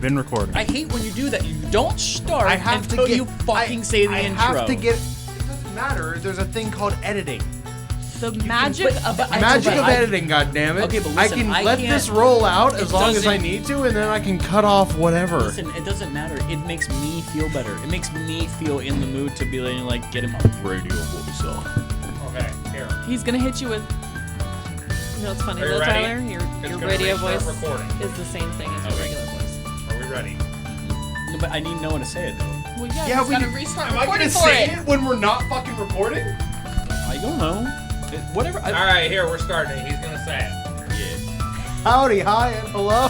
been recording. I hate when you do that. You don't start until you fucking say the intro. I have to get... It doesn't matter. There's a thing called editing. The magic of editing, goddammit. Okay, but listen, I can let this roll out as long as I need to, and then I can cut off whatever. Listen, it doesn't matter. It makes me feel better. It makes me feel in the mood to be like, get him a radio voice on. Okay, here. He's gonna hit you with... You know what's funny Are you though, ready? Tyler? Your radio restart voice recording. is the same thing as your regular voice. Are we ready? No, but I need no one to say it, though. Well, yeah, he's gotta restart Am I recording gonna for say it. it when we're not fucking recording? I don't know. Whatever. All right, here, we're starting. He's going to say it. Howdy, hi, and hello.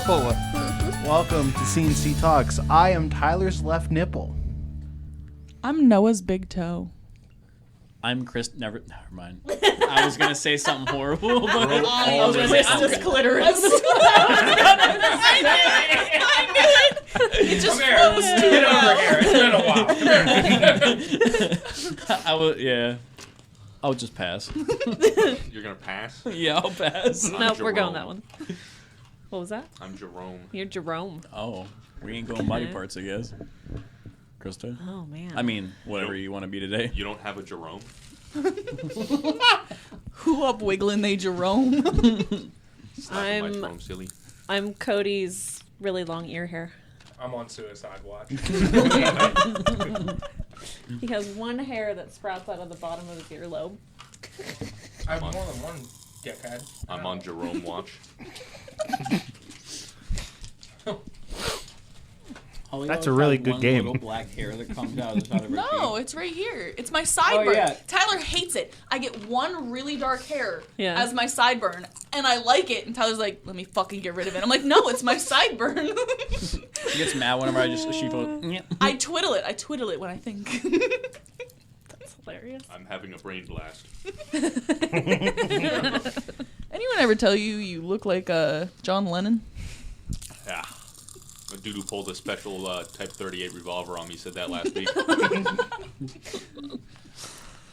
Welcome to CNC Talks. I am Tyler's left nipple. I'm Noah's big toe. I'm Chris. Never mind. I was gonna say something horrible, but I was gonna say Just clitoris. I knew it. It just Come here. flows too Get well. over here. It's been a while. I will. Yeah. I'll just pass. You're gonna pass? Yeah, I'll pass. Nope, we're going that one. What was that? I'm Jerome. You're Jerome. Oh, we ain't going body parts, I guess. Krista? Oh man. I mean, whatever you want to be today. You don't have a Jerome? Who up wiggling they Jerome? Stop my Jerome, silly. I'm Cody's really long ear hair. I'm on suicide watch. He has one hair that sprouts out of the bottom of his earlobe. I have more than one dickhead. I'm on Jerome watch. Holly That's always a really has good one game. Little black hair that comes out of the side of her No, cheek. it's right here. It's my sideburn. yeah. Tyler hates it. I get one really dark hair Yeah. as my sideburn, and I like it. And Tyler's like, "Let me fucking get rid of it." I'm like, "No, it's my sideburn." She gets mad whenever she goes. I twiddle it. I twiddle it when I think. That's hilarious. I'm having a brain blast. Anyone ever tell you look like John Lennon? Yeah. A dude who pulled a special Type 38 revolver on me said that last week.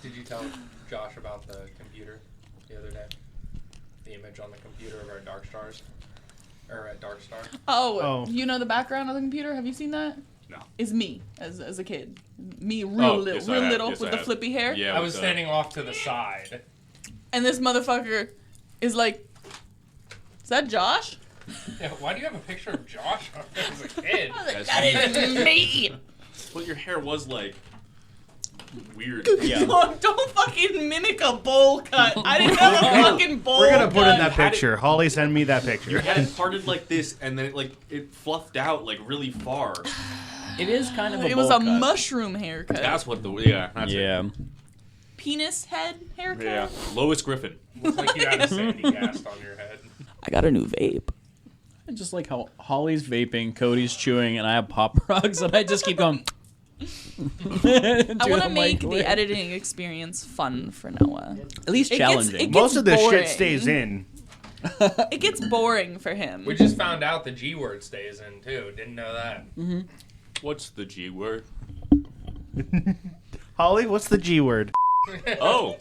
Did you tell Josh about the computer the other day? The image on the computer of our Dark Stars? Or at Dark Star? Oh, you know the background of the computer? Have you seen that? No. Is me as a kid. Me real little, yes, I real have. little Yes, with I the have. flippy hair. Yeah, I was with, standing off to the side. And this motherfucker is like, "Is that Josh?" Yeah, why do you have a picture of Josh up there as a kid? That is me. Well, your hair was like weird. Yeah. Don't fucking mimic a bowl cut. I didn't have a fucking bowl We're gonna put in that Had it- picture. Holly, send me that picture. Your head parted like this, and then it fluffed out like really far. It is kind of a It was bowl a cut. mushroom haircut. That's what that's it. Yeah. Penis head haircut. Yeah. Lois Griffin. Looks like you had a Sandy Gast on your head. I got a new vape. I just like how Holly's vaping, Cody's chewing, and I have Pop Rocks, and I just keep going. I want to make the editing experience fun for Noah. At least challenging. Most of the boring. shit stays in. It gets boring for him. We just found out the G word stays in, too. Didn't know that. What's the G word? Holly, what's the G word? Oh.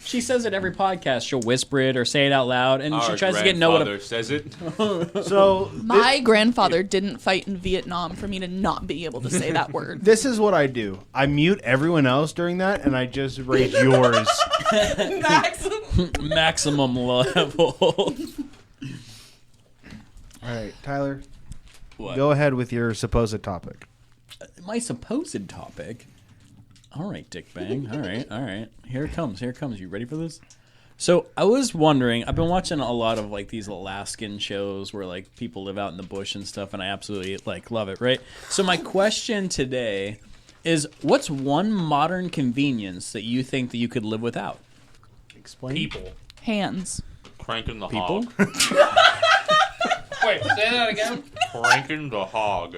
She says it every podcast. She'll whisper it or say it out loud, and she Our tries to get Noah grandfather to. says it. So My grandfather didn't fight in Vietnam for me to not be able to say that word. this is what I do. I mute everyone else during that, and I just raise yours. Max. Maximum level. All right, Tyler, What? go ahead with your supposed topic. My supposed topic. All right, Dick Bang. All right. Here it comes. You ready for this? So I was wondering. I've been watching a lot of like these Alaskan shows where like people live out in the bush and stuff, and I absolutely like love it. Right. So my question today is, what's one modern convenience that you think that you could live without? Explain. People. Hands. Cranking the People? hog. Wait, say that again? Cranking the hog.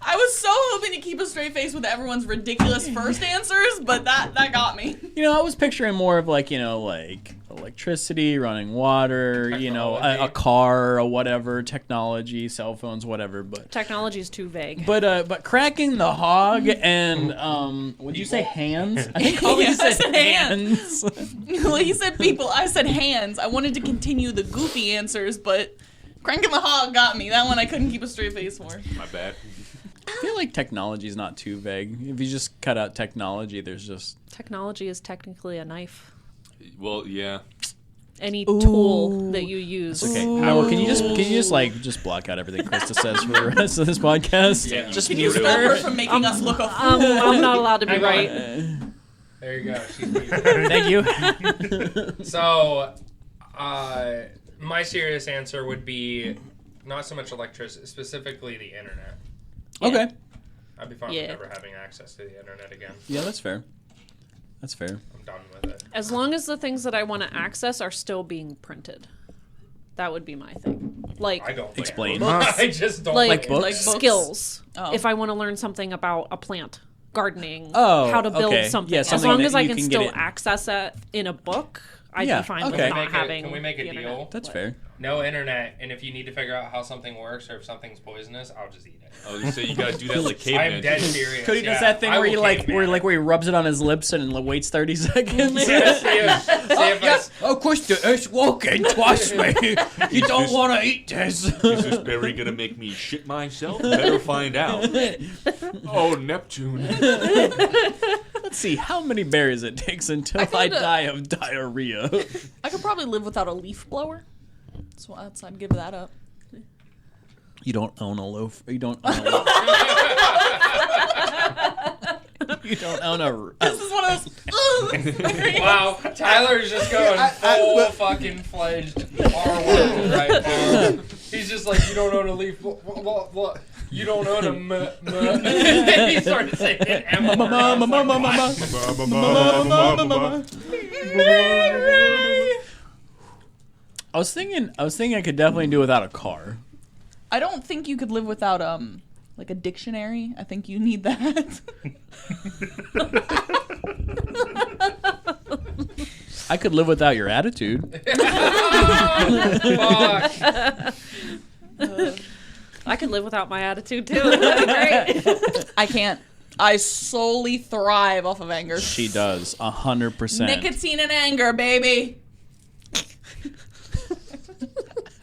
I was so hoping to keep a straight face with everyone's ridiculous first answers, but that got me. You know, I was picturing more of like, like electricity, running water, Technology. a car or whatever, technology, cell phones, whatever. But Technology is too vague. but cracking the hog and would you say hands? I think Holly Yeah, I said said hands. Well, he said people. I said hands. I wanted to continue the goofy answers, but Cranking the Hog got me. That one I couldn't keep a straight face for. My bad. I feel like technology is not too vague. If you just cut out technology, there's just Technology is technically a knife. Well, yeah. Any tool that you use. okay. Well, can you just block out everything Krista says for the rest of this podcast? Yeah. Just Can you mute stop her her. from making us look a fool? I'm not allowed to be Hang on. right. There you go. She's muted. Thank you. So, my serious answer would be not so much electricity, specifically the internet. Okay. I'd be fine Yeah. with never having access to the internet again. Yeah, that's fair. That's fair. I'm done with it. As long as the things that I want to access are still being printed. That would be my thing. Like, I don't Explain. I just don't like, books? Like books? skills. Oh. If I want to learn something about a plant, gardening, Oh, how to build okay. something. Yeah, as something long that as I you can can still get it. access it in a book, I'd Yeah, be fine okay. with Can not having Can we make a the deal? internet. That's fair. No internet, and if you need to figure out how something works or if something's poisonous, I'll just eat it. Oh, you say you gotta do that like caveman. I'm dead serious. Cody does yeah. that thing I where will you like, caveman it. where he rubs it on his lips and waits 30 seconds. See if Of course, it's working. Trust me. You don't want to eat this. Is this berry gonna make me shit myself? Better find out. Oh, Neptune. Let's see how many berries it takes until I found die of diarrhea. I could probably live without a leaf blower. So I'd give that up. You don't own a loaf. You don't own a loaf. You don't own a. This is one of those. Wow, Tyler's just going full fucking fledged R-word right now. He's just like, you don't own a leaf. What? You don't own a He started saying M. I was thinking I could definitely do without a car. I don't think you could live without like a dictionary. I think you need that. I could live without your attitude. Fuck. I could live without my attitude too. That'd be great. I can't. I solely thrive off of anger. She does 100%. Nicotine and anger, baby.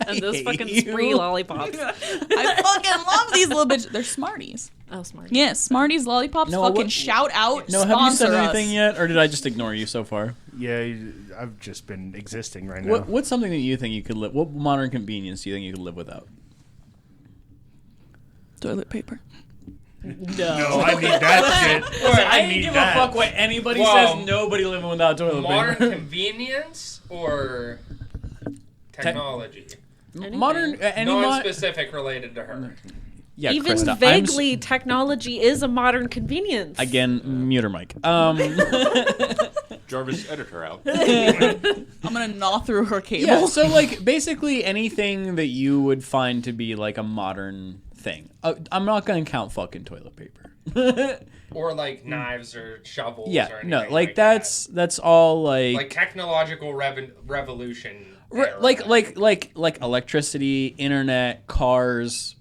And those hate fucking you. spree lollipops. I fucking love these little bitches. They're Smarties. Oh, smart. Yeah, Smarties lollipops. No, fucking what- shout out. No, have you said sponsor anything us. yet, or did I just ignore you so far? Yeah, I've just been existing right now. What's something that you think you could live? What modern convenience do you think you could live without? Toilet paper. No, I need that shit. I need didn't give that. a fuck what anybody Well, says. Nobody living without toilet Modern paper. convenience or technology? Modern any Non-specific related to her. Yeah, Even Krista, vaguely, technology is a modern convenience. Again, mute her mic. Jarvis, edit her out. I'm gonna gnaw through her cable. Yeah, so like basically anything that you would find to be like a modern thing. I'm not gonna count fucking toilet paper. Or like knives or shovels or Yeah, anything no, like that. that's all Like technological revolution. era. like electricity, internet, cars,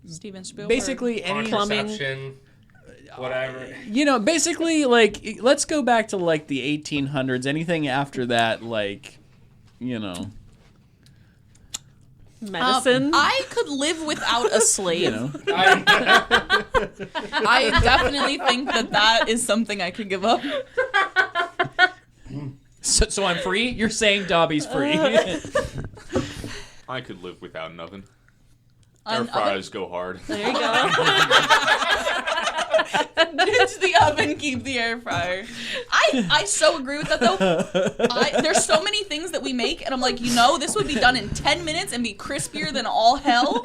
Steven Spielberg. basically any Contraception, whatever. you know, basically like let's go back to like the 1800s. Anything after that, like, you know, medicine. I could live without a slave. you know. I definitely think that is something I could give up. So I'm free. You're saying Dobby's free. I could live without an oven. An Air fryers go hard. There you go. Ditch the oven, keep the air fryer. I so agree with that though. There's so many things that we make, and I'm like, you know, this would be done in 10 minutes and be crispier than all hell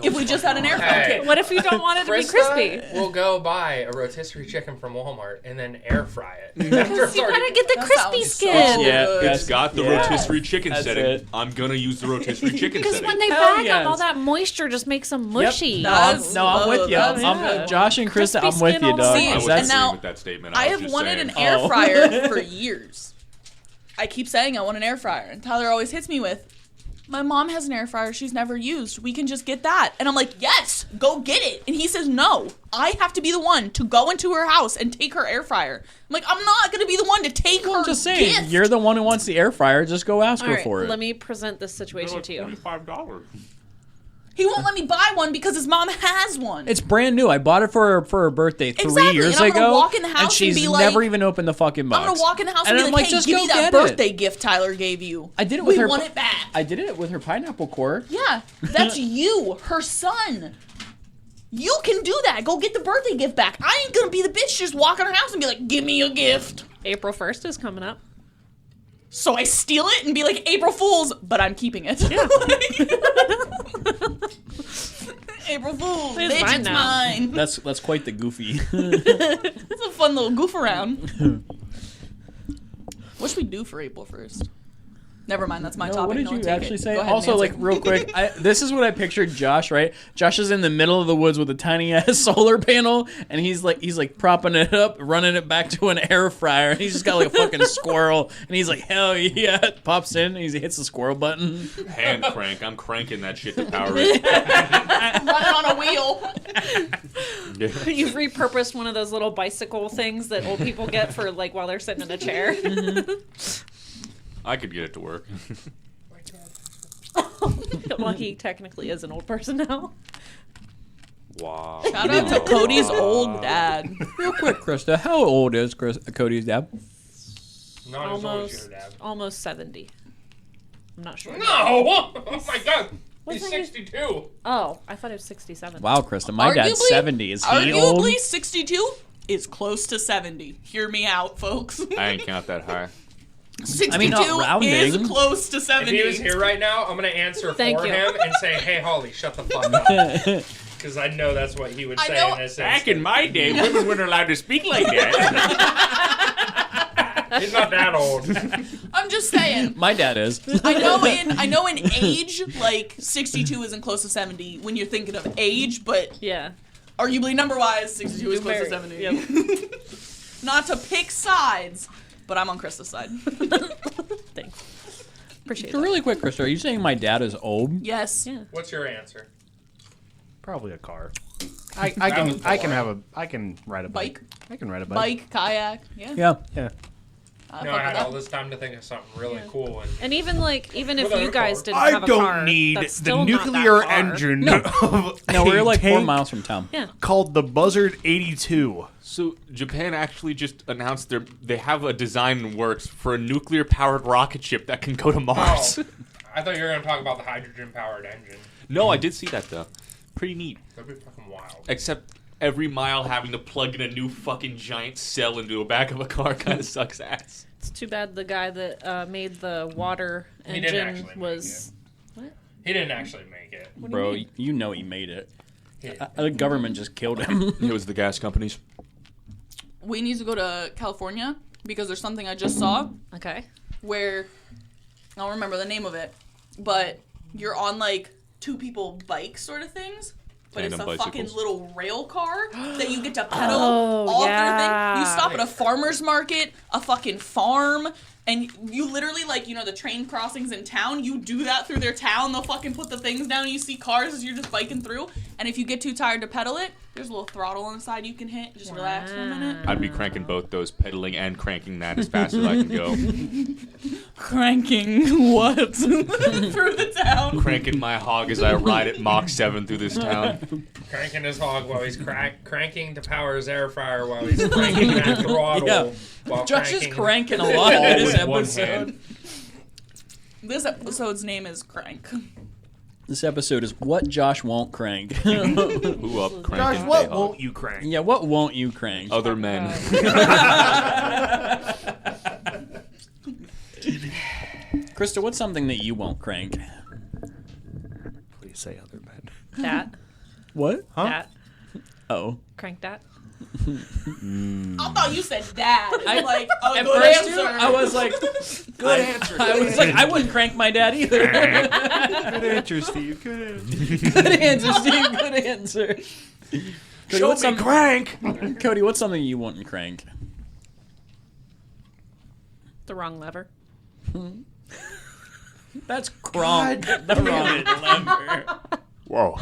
if we just had an air fryer. Hey. What if you don't want it to be crispy? We'll go buy a rotisserie chicken from Walmart and then air fry it. After it's You already- gotta get the That crispy sounds skin. so Yeah, good. It's got the rotisserie chicken That's setting. it. I'm gonna use the rotisserie chicken Because setting. when they Hell bag yes. up, all that moisture just makes them mushy. That's- No, I'm with you. that's I'm good. Josh and Krista. Crispy I'm with skin you, all the dog. way. I See, was and agreeing now, with that statement. I was have just wanted saying. an air fryer for years. I keep saying I want an air fryer, and Tyler always hits me with, my mom has an air fryer she's never used. We can just get that. And I'm like, yes, go get it. And he says, no, I have to be the one to go into her house and take her air fryer. I'm like, I'm not going to be the one to take her I'm just saying, gift. you're the one who wants the air fryer. Just go ask All her right, for it. let me present this situation to you. $25. He won't let me buy one because his mom has one. It's brand new. I bought it for her birthday 3 Exactly, years and I'm gonna ago. walk in the house and she's and be like- never even opened the fucking box. I'm going to walk in the house and, I'm be like, hey, just give go me that get it. birthday gift Tyler gave you. I did it with we her. want it back. I did it with her pineapple core. Yeah, that's you, her son. You can do that. Go get the birthday gift back. I ain't going to be the bitch just walk in her house and be like, give me a gift. April 1st is coming up. So I steal it and be like, April Fools, but I'm keeping it. Yeah. April Fools, It's bitch, mine it's now. mine. That's quite the goofy. It's a fun little goof around. What should we do for April 1st? Never mind, that's my No, topic. what did No one you take actually it. say? Go ahead and Also, like answer. real quick, this is what I pictured Josh. Right, Josh is in the middle of the woods with a tiny ass solar panel, and he's like propping it up, running it back to an air fryer, and he's just got like a fucking squirrel, and he's like, hell yeah, pops in, and he hits the squirrel button. Hand crank. I'm cranking that shit to power it. Running on a wheel. You've repurposed one of those little bicycle things that old people get for like while they're sitting in a chair. I could get it to work. Well, he technically is an old person now. Wow. Shout out to Cody's old dad. Real quick, Krista, how old is Cody's dad? Not as old as your dad. Almost 70. I'm not sure. No! Oh my god! What's He's that? 62. Oh, I thought it was 67. Wow, Krista, my dad's 70. Is he arguably old? 62 is close to 70. Hear me out, folks. I ain't count that high. 62 I mean, not rounding. is close to If 70. he was here right now, I'm gonna answer Thank for you. him and say, "Hey, Holly, shut the fuck up," because I know that's what he would I say know- in this Back instance. in my day, women weren't allowed to speak like that. He's not that old. I'm just saying. My dad is. I know in age, like 62 isn't close to 70 when you're thinking of age, but Yeah. arguably number-wise, 62 is close to Very- 70. Not to pick sides, but I'm on Krista's side. Thanks. Appreciate So it. really quick, Krista, are you saying my dad is old? Yes. Yeah. What's your answer? Probably a car. That I was can ride a bike. I can ride a bike. Bike, kayak. Yeah. Yeah. Yeah. I'll No, fuck I had with all that. this time to think of something really cool. And And even if Without you a guys car. didn't have a car, that's still not that far. of No, we're a like 4 tank miles from town. Yeah. called the Buzzard 82. So Japan actually just announced they have a design in works for a nuclear-powered rocket ship that can go to Mars. oh, I thought you were gonna talk about the hydrogen-powered engine. No, I did see that though. Pretty neat. That'd be fucking wild. Except every mile having to plug in a new fucking giant cell into the back of a car kind of sucks ass. It's too bad the guy that made the water He didn't engine actually make was. He didn't actually make it. Bro, you know he made it. He- The government just killed him. It was the gas companies. We need to go to California because there's something I just saw Okay. where I don't remember the name of it, but you're on like two people bike sort of things. But it's a Tandem fucking bicycles. little rail car that you get to pedal Oh, all yeah. through the thing. You stop at a farmer's market, a fucking farm, and you literally, like, you know, the train crossings in town, you do that through their town. They'll fucking put the things down and you see cars as you're just biking through. And if you get too tired to pedal it, there's a little throttle on the side you can hit. Just relax for a minute. I'd be cranking both those, pedaling and cranking that as fast as I can go. Cranking what? through the town. Cranking my hog as I ride at Mach 7 through this town. Cranking his hog while he's cranking to power his air fryer while he's cranking that throttle. Yeah. While Josh is cranking cranking a lot in this With one episode. hand. This episode's name is Crank. This episode is what Josh won't crank. Who up cranking Josh, what Bayhawk? won't you crank? Yeah, what won't you crank? Other men. Krista, what's something that you won't crank? Please say other men. That. What? Huh? That. Oh. Crank that. I thought you said dad. I'm like, oh, At good first, answer. I was like, good answer. I was like, I wouldn't crank my dad either. Good answer, Steve. Good answer. Good answer, Steve. Good answer. Cody, what's some- crank. Cody, what's something you wouldn't crank? The wrong lever. That's Kronk. The wrong lever. Whoa.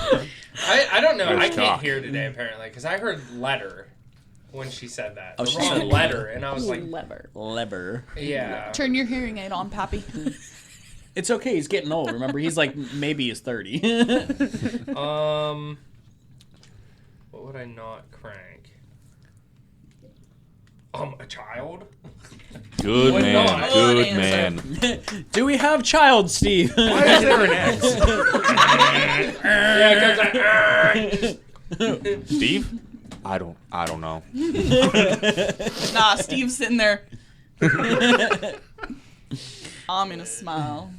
I don't know. There's I can't talk. hear today apparently because I heard letter when she said that. Oh, The she wrong said letter, and I was like, Lever. yeah. Turn your hearing aid on, Pappy. It's okay. He's getting old. Remember, he's like maybe he's 30. What would I not crank? A child. Good Would man. not. Good Good man. Do we have child, Steve? Why is there an X? Yeah, because Steve? I don't know. Nah, Steve's sitting there. Ominous smile.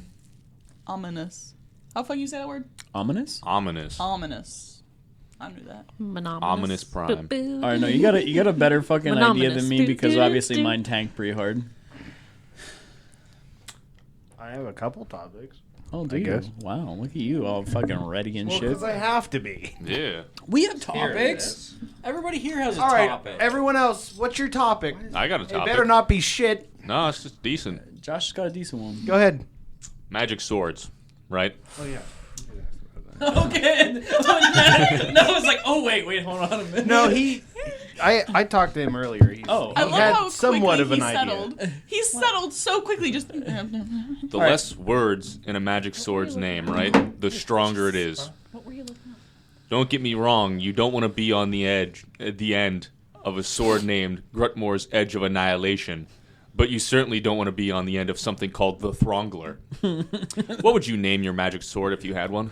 Ominous. How the fuck you say that word? Ominous. Ominous. I knew that. Ominous Prime. All right, no, you got a better fucking idea than me because obviously mine tanked pretty hard. I have a couple topics. Oh, do I you? guess. Wow, look at you, all fucking ready and shit. Because I have to be. Yeah. We have Here it topics. is. Everybody here has a All right, topic. everyone else, what's your topic? I got a It topic. better not be shit. No, it's just decent. Josh has got a decent one. Go ahead. Magic swords, right? Oh, yeah. Okay. No, it's like, oh wait, hold on a minute. No, I talked to him earlier. Oh. I He love had how somewhat quickly of an he idea. settled. He settled so quickly. Just The less words in a magic sword's name, right? The stronger it is. What were you looking at? Don't get me wrong, you don't want to be on the edge at the end of a sword named Grutmore's Edge of Annihilation. But you certainly don't want to be on the end of something called the Throngler. What would you name your magic sword if you had one?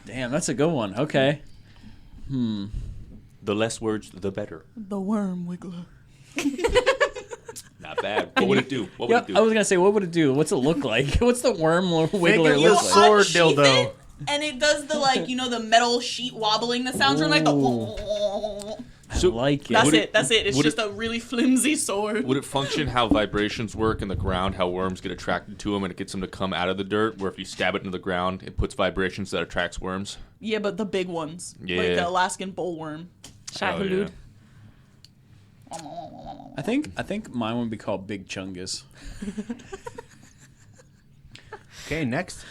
Damn, that's a good one. Okay. The less words, the better. the worm wiggler. Not bad. What would it do? What would Yeah, it do? I was gonna say, what would it do? What's it look like? What's the worm wiggler Think of look the like? sword Unsheath dildo. it, and it does the the metal sheet wobbling that sounds from like the. So, I like it. That's Would it. That's it. It's would just a really flimsy sword. Would it function how vibrations work in the ground, how worms get attracted to them and it gets them to come out of the dirt, where if you stab it into the ground, it puts vibrations that attracts worms? Yeah, but the big ones, like Yeah. the Alaskan bullworm. Shahulud. I think mine would be called Big Chungus. Okay, next.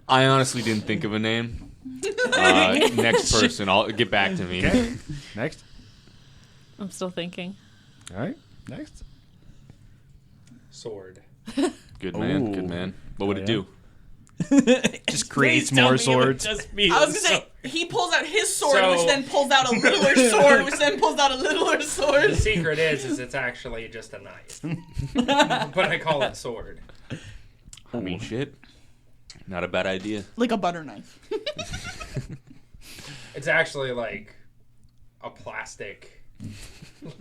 I honestly didn't think of a name. Next person, I'll get back to me. Okay, next. I'm still thinking. All right, next. Sword. Good man, Ooh. good man. What would Oh, it yeah. do? Just creates Please tell more me it would swords. just be I was gonna say he pulls out his sword, So- which then pulls out a littler sword, which then pulls out a littler The sword. secret is it's actually just a knife, but I call it sword. I mean, shit. Not a bad idea. Like a butter knife. It's actually like a plastic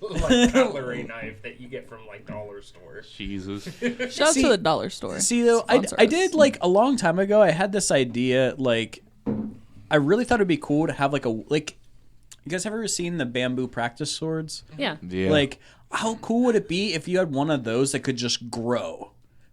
like cutlery knife that you get from like dollar stores. Jesus. Shout out See- to the dollar store. See though, Sponsor I us. did like a long time ago. I had this idea. Like, I really thought it'd be cool to have like a like. You guys ever seen the bamboo practice swords? Yeah. Yeah. Like, how cool would it be if you had one of those that could just grow?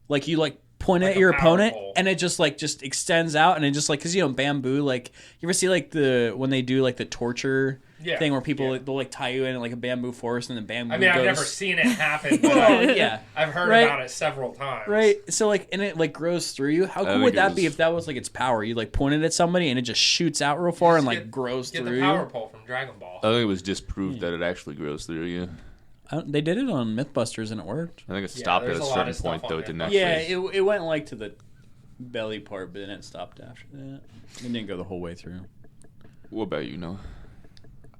Like you like point Like at a your power opponent pole. and it just extends out and it just like because bamboo like you ever see like the when they do like the torture Yeah, thing where people yeah. they'll like tie you in like a bamboo forest and the bamboo I mean, I've goes. never seen it happen, but Well, yeah. I've heard Right. about it several times. Right, so like, and it like grows through you. How cool think would it that was- be if that was like its power? You like point it at somebody and it just shoots out real far and like Get- grows Get through the power you. pole from Dragon Ball. I think it was disproved that it actually grows through you. They did it on MythBusters and it worked. I think it Yeah, stopped at there's a a lot certain of stuff point, on though. It there. didn't actually. Yeah, it went like to the belly part, but then it stopped after that. It didn't go the whole way through. What about you, Noah?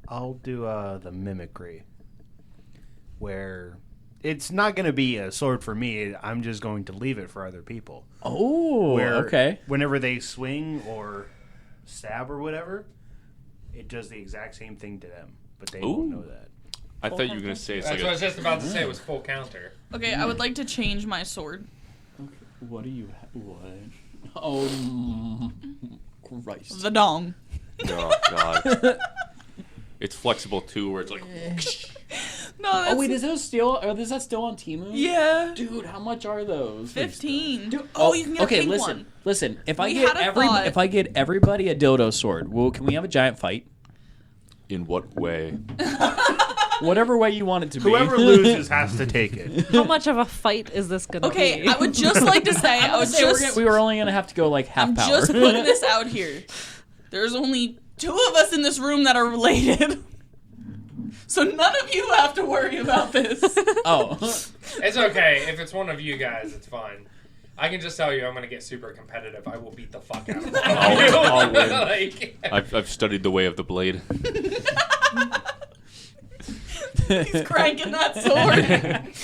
I'll do the mimicry, where it's not going to be a sword for me. I'm just going to leave it for other people. Oh, Where okay. whenever they swing or stab or whatever, it does the exact same thing to them, but they won't Ooh. know that. I thought you were gonna say it's That's like what I was just about to say. It was full counter. Okay, I would like to change my sword. What do you? What? Oh, Christ! The dong. oh god. It's flexible too, where it's like No, that's Oh wait, is that still? Is that still on Temu? yeah. Dude, how much are those? 15. Dude, oh, you can get okay, a pink listen, one. listen. If We had a thought. if I get everybody a dildo sword, well, can we have a giant fight? in what way? Whatever way you want it to be. Whoever loses has to take it. How much of a fight is this gonna Okay, be? I would just like to say, we were only gonna have to go like half I'm power. just putting this out here. There's only 2 of us in this room that are related. So none of you have to worry about this. Oh. It's okay. If it's one of you guys, it's fine. I can just tell you I'm going to get super competitive. I will beat the fuck out of you. I'll win. Like, I've studied the way of the blade. He's cranking that sword.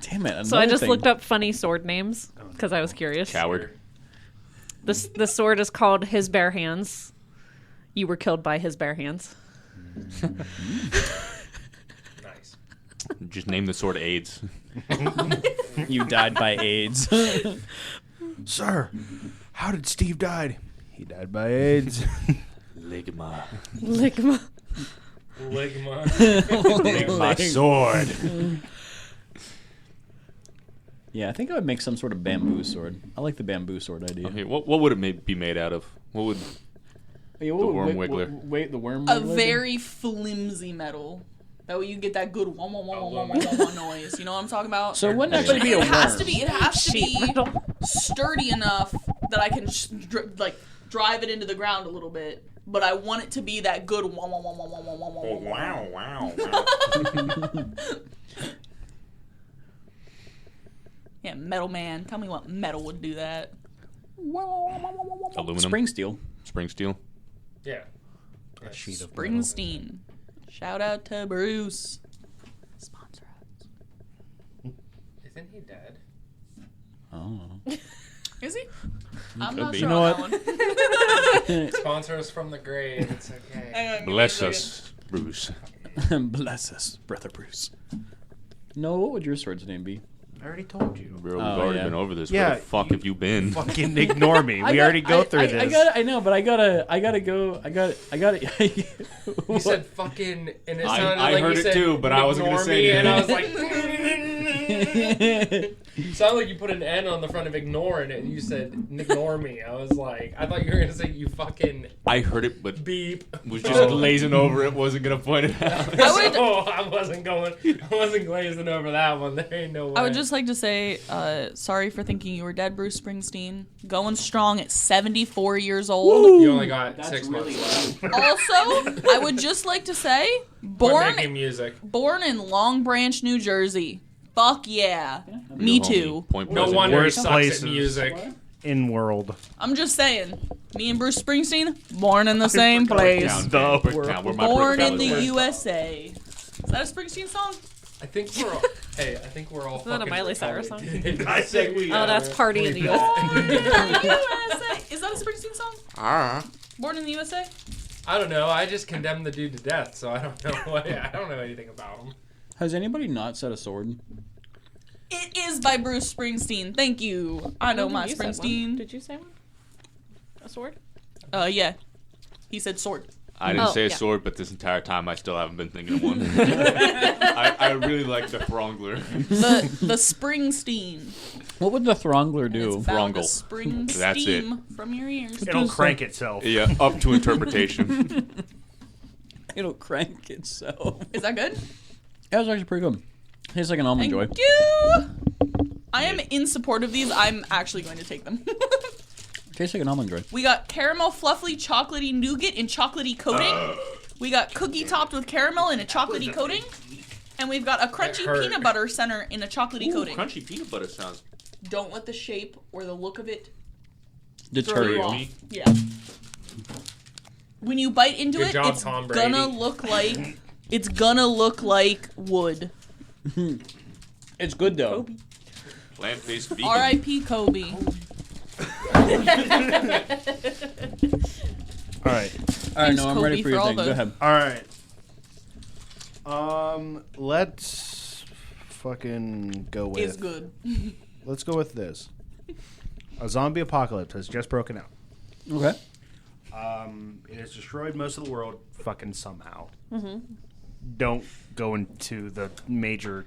Damn it. So I just looked up funny sword names because I was curious. Coward. The sword is called His Bare Hands. You were killed by his bare hands. nice. Just name the sword AIDS. You died by AIDS. Sir, how did Steve die? He died by AIDS. Ligma. Ligma. Ligma. My sword. Yeah, I think I would make some sort of bamboo sword. I like the bamboo sword idea. Okay, what would it be made out of? What would The worm wiggler. Wait, the worm A wiggler? very flimsy metal. That way you get that good wah, wah, wah, wah, wah, wah, wah noise. You know what I'm talking about? So it wouldn't actually be a It worm. has to be. It has to Sheet be metal. sturdy enough that I can drive it into the ground a little bit. But I want it to be that good wah, wah, wah, wah, wah, wah, wah, wah, wah. wow. Yeah, Metal Man. Tell me what metal would do that. Aluminum. Spring steel. Spring steel. Yeah. A sheet of metal. Springsteen. Shout out to Bruce. Sponsor us. Isn't he dead? Oh. Is he? I'm Could not be. sure You know on that one. Sponsor us from the grave. It's okay. Hang on, give me a Bless second. us, Bruce. Bless us, Brother Bruce. No, what would your sword's name be? I already told you. Bro, we've Oh, already yeah. been over this. Yeah, Where the fuck have you been? Fucking ignore me. We already go through this. I know, but I gotta go. I gotta. He said fucking, and it I- sounded I like heard he it said, too, but I wasn't gonna "Ignore say me," and I anything. was like, sounded like you put an N on the front of ignore and you said ignore me. I was like, I thought you were gonna say you fucking I heard it, but beep. was just glazing over it. Wasn't gonna point it out. I wasn't glazing over that one. There ain't no way. I would just like to say, sorry for thinking you were dead, Bruce Springsteen. Going strong at 74 years old. You only got 6 months left. Also, I would just like to say, We're making music. born in Long Branch, New Jersey. Fuck yeah. Me Your homie, too. Point No Pleasant. wonder he Worst sucks places. at music. In world. I'm just saying. Me and Bruce Springsteen, born in the same place. Town, Bricktown, where my Born brick in the fellas were. USA. Is that a Springsteen song? I think we're all. Hey, I think we're all. Is that a fucking Miley Cyrus song? retarded. I think we Oh, that's Party in the US. Born in the USA. Is that a Springsteen song? Born in the USA? I don't know. I just condemned the dude to death, so I don't know. I don't know anything about him. Has anybody not said a sword? It is by Bruce Springsteen. Thank you. I know my You said one. Springsteen. Did you say one? A sword? Yeah. He said sword. I didn't Oh, say a yeah. sword, but this entire time I still haven't been thinking of one. I really like the Throngler. The Springsteen. What would the Throngler do? It's bound to Throngl. spring That's it. steam from your ears. It'll crank itself. Yeah, up to interpretation. It'll crank itself. Is that good? That was actually pretty good. Tastes like an almond joy. Thank you. I am in support of these. I'm actually going to take them. Tastes like an almond joy. We got caramel fluffy chocolatey nougat in chocolatey coating. We got cookie topped with caramel in a chocolatey coating. And we've got a crunchy hurt. peanut butter center in a chocolatey coating. Crunchy peanut butter sounds. Don't let the shape or the look of it Deter throw you you. off. Yeah. When you bite into Good it, job, it's Tom gonna Brady. look like wood. It's good though. Plant-based vegan. R.I.P. Kobe. All right. All right, Thanks, no, I'm Kobe, ready for for your all thing. the- Go ahead. All right. Let's fucking go with. Is good. Let's go with this. A zombie apocalypse has just broken out. Okay. It has destroyed most of the world, fucking somehow. Don't go into the major,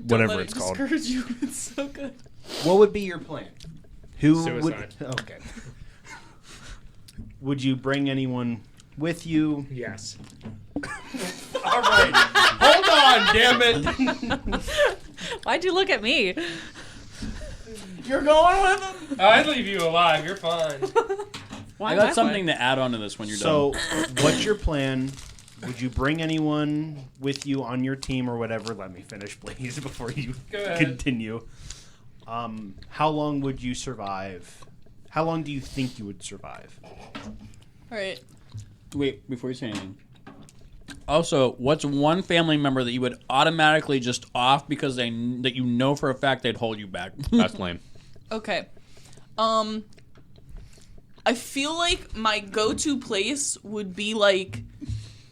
whatever it's called. Discourage you. It's so good. What would be your plan? Who Suicide. would? Okay. Would you bring anyone with you? Yes. All right. Hold on, damn it. Why'd you look at me? You're going with him? I'd leave you alive. You're fine. Why I am got something to add on to this when you're So, done. what's your plan? Would you bring anyone with you on your team or whatever? Let me finish, please, before you Go ahead. continue. How long would you survive? How long do you think you would survive? All right. Wait, before you say anything. Also, what's one family member that you would automatically just off because that you know for a fact they'd hold you back? That's lame. Okay. I feel like my go-to place would be like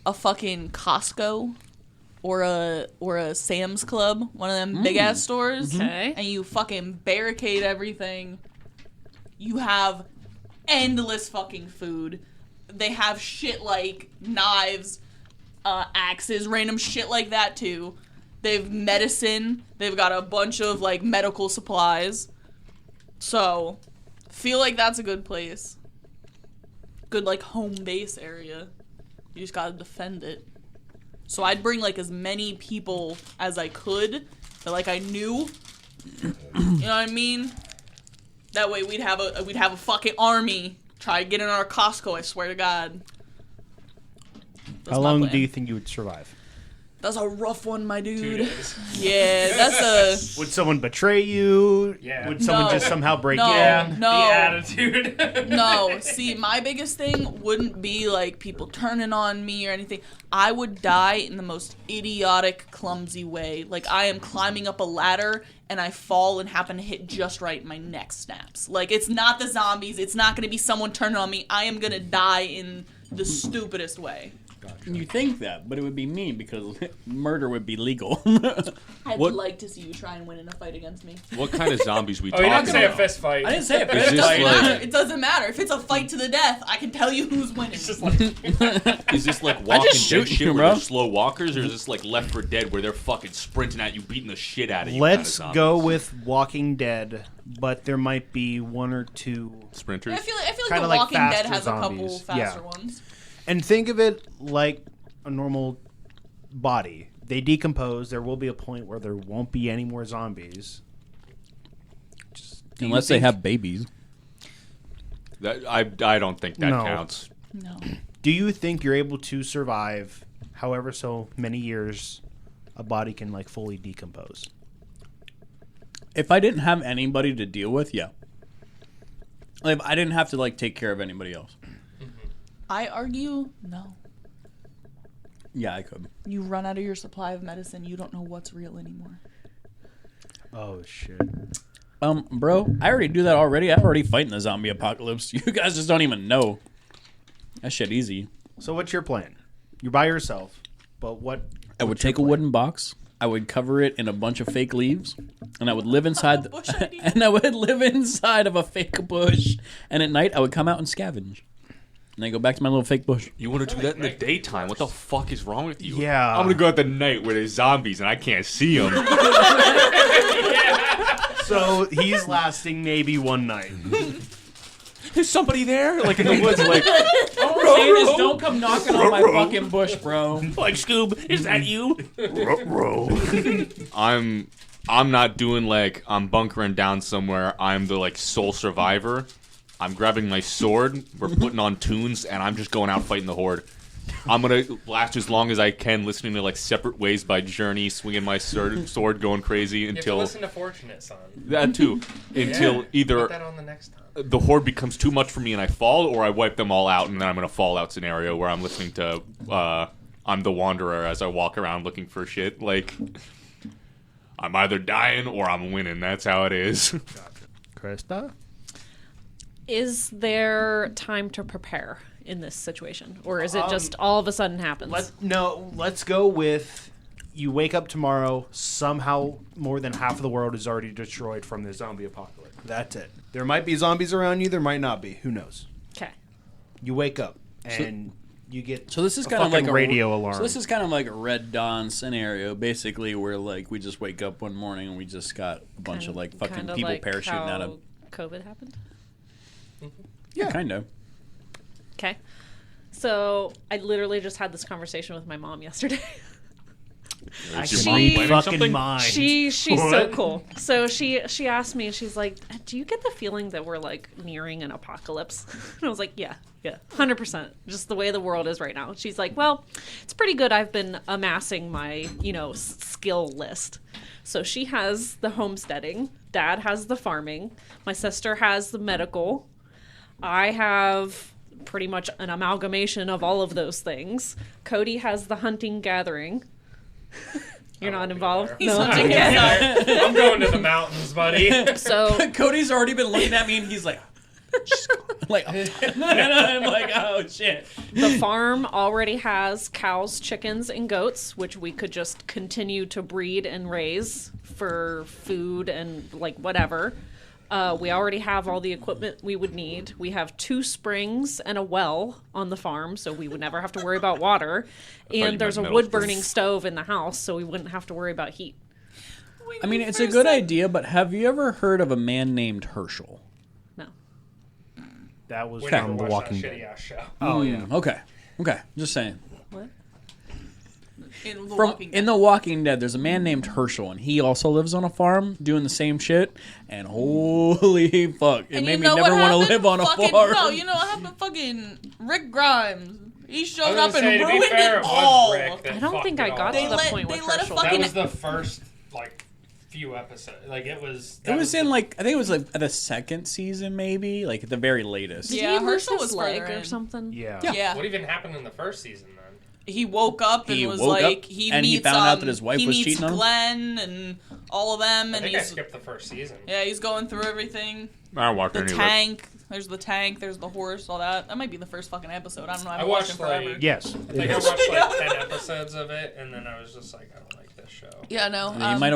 a fucking Costco or a Sam's Club, one of them big ass stores. Okay. And you fucking barricade everything. You have endless fucking food. They have shit like knives, axes, random shit like that too. They've medicine. They've got a bunch of like medical supplies. So, feel like that's a good place. Good like home base area. You just gotta defend it. So I'd bring like as many people as I could that like I knew. You know what I mean? That way we'd have a fucking army. Try to get in our Costco, I swear to God. That's How my long plan. do you think you would survive? That's a rough one, my 2 dude. days. Yeah, that's Would someone betray you? Yeah. Would someone No. just somehow break No. in? No. The attitude. No, see, my biggest thing wouldn't be like people turning on me or anything. I would die in the most idiotic, clumsy way. Like I am climbing up a ladder and I fall and happen to hit just right and my neck snaps. Like it's not the zombies. It's not going to be someone turning on me. I am going to die in the stupidest way. You think that, but it would be me because murder would be legal. I'd What- like to see you try and win in a fight against me. What kind of zombies we Oh, you're not talking gonna say a about? fist fight. I didn't say a Is fist this fight. like- It doesn't matter. If it's a fight to the death, I can tell you who's winning. It's just like Is this like Walking just Dead shoot shit you, where bro. they're slow walkers, or is this like Left 4 Dead where they're fucking sprinting at you, beating the shit out of you? Let's kind of go zombies? with Walking Dead, but there might be one or two. sprinters. I feel like Kinda The like Walking Dead faster has a couple zombies. faster Yeah. ones. And think of it like a normal body. They decompose. There will be a point where there won't be any more zombies. Do you Unless they think- have babies. I don't think that No. counts. No. Do you think you're able to survive however so many years a body can like fully decompose? If I didn't have anybody to deal with, yeah. Like, if I didn't have to like take care of anybody else. I argue no. Yeah, I could. You run out of your supply of medicine, you don't know what's real anymore. Oh shit. Bro, I already do that already. I'm already fighting the zombie apocalypse. You guys just don't even know. That shit easy. So what's your plan? You're by yourself, but what? I would take a wooden box. I would cover it in a bunch of fake leaves, and I would live inside. Bush idea. And I would live inside of a fake bush. And at night, I would come out and scavenge. And then go back to my little fake bush. You want to do that in the daytime? What the fuck is wrong with you? Yeah. I'm gonna go at the night where there's zombies and I can't see them. So he's lasting maybe one night. Is somebody there? Like in the woods, like All I'm saying is, don't come knocking on my fucking bush, bro. like Scoob, is that you? I'm not doing like I'm bunkering down somewhere. I'm the like sole survivor. I'm grabbing my sword. We're putting on tunes, and I'm just going out fighting the horde. I'm gonna last as long as I can, listening to like Separate Ways by Journey, swinging my sword going crazy you have to until listen to Fortunate Son. that too, until Put either that on the next time. the horde becomes too much for me and I fall, or I wipe them all out, and then I'm in a fallout scenario where I'm listening to I'm the Wanderer as I walk around looking for shit. Like I'm either dying or I'm winning. That's how it is. Krista? Is there time to prepare in this situation? Or is it just all of a sudden happens? Let's go with you wake up tomorrow, somehow more than half of the world is already destroyed from the zombie apocalypse. That's it. There might be zombies around you, there might not be. Who knows? Okay. You wake up and you get So this is a kind of fucking like a radio alarm. So this is kind of like a Red Dawn scenario, basically, where like we just wake up one morning and we just got a bunch of like fucking Kinda people like parachuting how out of. COVID happened? Yeah, kind of. Okay. So I literally just had this conversation with my mom yesterday. I Is your can mom read planning fucking something? minds. She's so What? cool. So she asked me, she's like, "Do you get the feeling that we're like nearing an apocalypse?" And I was like, "Yeah, 100%. Just the way the world is right now." She's like, "Well, it's pretty good. I've been amassing my, skill list." So she has the homesteading. Dad has the farming. My sister has the medical. I have pretty much an amalgamation of all of those things. Cody has the hunting gathering. You're not involved? He's No. hunting himself. I'm going to the mountains, buddy. So Cody's already been looking at me, and he's like, "She's gone." Like, and I'm like, "Oh shit." the farm already has cows, chickens, and goats, which we could just continue to breed and raise for food and like whatever. We already have all the equipment we would need. We have 2 springs and a well on the farm, so we would never have to worry about water. you And there's a meant metal wood-burning stove in the house, so we wouldn't have to worry about heat. I mean, it's a good idea, but have you ever heard of a man named Herschel? No. That was We from never The watched Walking that Dead. shitty ass show. Oh yeah. Okay. Just saying. What? In The From Walking in Dead. The Walking Dead, there's a man named Herschel, and he also lives on a farm doing the same shit. And holy fuck, it And made you me know never what want to happened? live on a Fucking- farm. No, you know what happened? Fucking Rick Grimes. He showed I up was and gonna say, to be ruined fair, it it was all. Rick that I don't think fucked I it got all to They the up. let- point they with let a Herschel. fucking- That was the first few episodes. Like it was. It was in like I think it was like the second season, maybe like at the very latest. Did Yeah, he lose Herschel his was leg further or in. something? Yeah. Yeah. What even happened in the first season then? He woke up and He was woke like, up he and he meets, found out that his wife he was meets cheating on him? Glenn and all of them, I and think I he's skipped the first season. yeah, he's going through everything. I don't watch The any of it. tank. There's the tank. There's the horse. All that. That might be the first fucking episode. I don't know. I've I been watching watched, forever. like- Yes. I it think I is. watched like 10 episodes of it, and then I was just like, I don't like this show. Yeah, no.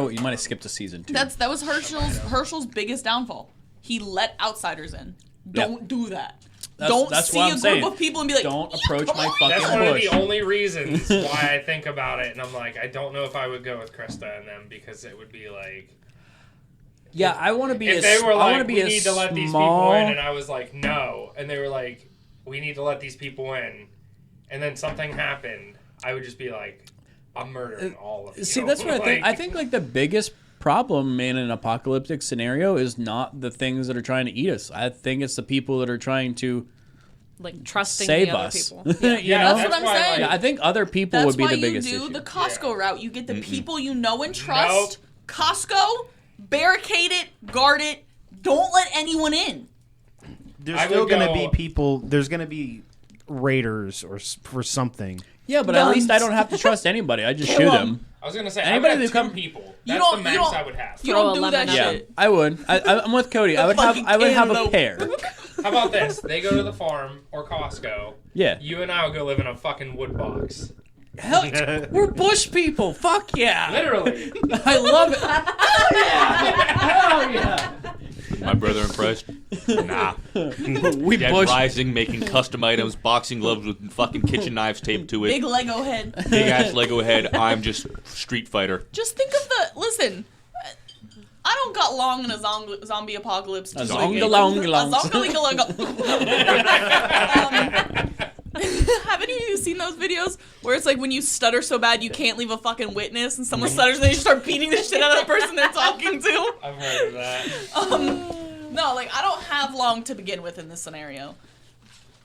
You might have skipped a season 2. That was Herschel's biggest downfall. He let outsiders in. Don't do that. Don't that's see what a I'm group saying. of people and be like, Don't "Yeah, approach come my on." fucking That's one of bush. the only reasons why I think about it, and I'm like, I don't know if I would go with Krista and them because it would be like, Yeah, I want to be if as they were I want like, to be we as need to let these small. people in, and I was like, no, and they were like, we need to let these people in, and then something happened, I would just be like, I'm murdering all of you. See, that's what I think. Like, I think like the biggest problem in an apocalyptic scenario is not the things that are trying to eat us. I think it's the people that are trying to Like trusting save the other us. people. You know? That's what I'm why, saying. Yeah, I think other people That's would be why the you biggest do issue. the Costco Yeah. route. You get the people you know and trust. Costco, barricade it, guard it. Don't let anyone in. There's I still would going to go- be people. There's going to be raiders for something. Yeah, but at least I don't have to trust anybody. I just shoot them. I was gonna say, Anybody I would that have come- 2 people. You That's don't- the max you don't- I would have. You Throw don't a do that lemon Yeah, shit. I would. I'm with Cody. I would have a cantaloupe. pair. How about this? They go to the farm or Costco. Yeah. You and I will go live in a fucking wood box. Hell, we're bush people. Fuck yeah. Literally. I love it. Hell yeah. Hell yeah. My brother in Christ? Nah. We Dead bush. Rising, making custom items, boxing gloves with fucking kitchen knives taped to it. Big Lego head. Big ass Lego head. I'm just Street Fighter. Just think of the. Listen. I don't got long in a zombie apocalypse. A just zongalong-long. Haven't you seen those videos where it's like when you stutter so bad you can't leave a fucking witness and someone stutters and they just start beating the shit out of the person they're talking to? I've heard of that. No, like I don't have long to begin with in this scenario.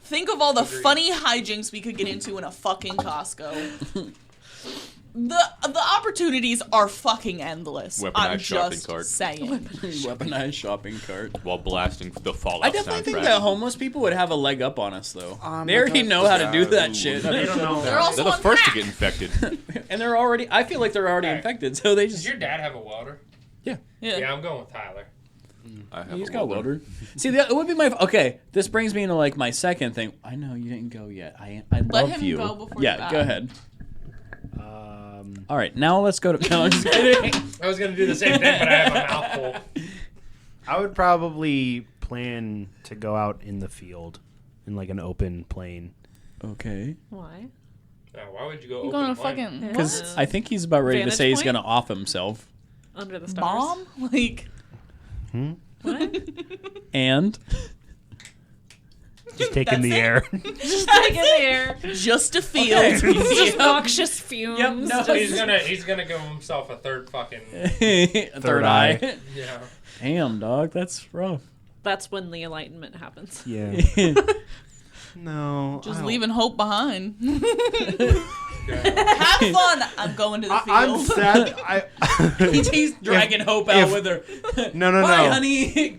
Think of all the funny hijinks we could get into in a fucking Costco. The opportunities are fucking endless. Weaponized I'm shopping just cart. saying. Weaponized shopping cart. While blasting the Fallout I definitely think soundtrack. that homeless people would have a leg up on us, though. They already know how to do that shit. They don't know. They're also They're the first to unpacked. get infected. And they're already, I feel like they're already Right. infected, so they Does just, your dad have a welder? Yeah. Yeah, I'm going with Tyler. I have he's a got welder. welder. See, that would be my, okay, this brings me into like my second thing. I know you didn't go yet. I Let love him you. go before yeah, you go back. ahead. All right, now let's go to, no, I'm just kidding. I was gonna do the same thing, but I have a mouthful. I would probably plan to go out in the field, in like an open plain. Okay. Why? Now, why would you go? You're open going to flame? fucking Because I think he's about ready to Vantage say he's point? going to off himself. Under the stars. bomb? Like What? And Just take in the air. Just take in the air. Just to feel. Just noxious fumes. Yep, no, Just- He's gonna give himself a third fucking. Third eye. Yeah. Damn, dog, that's rough. That's when the enlightenment happens. Yeah. No. I Just don't- leaving hope behind. Have fun. I'm going to the field. I'm sad. He's dragging Hope out if- with her. No, Bye, no. honey.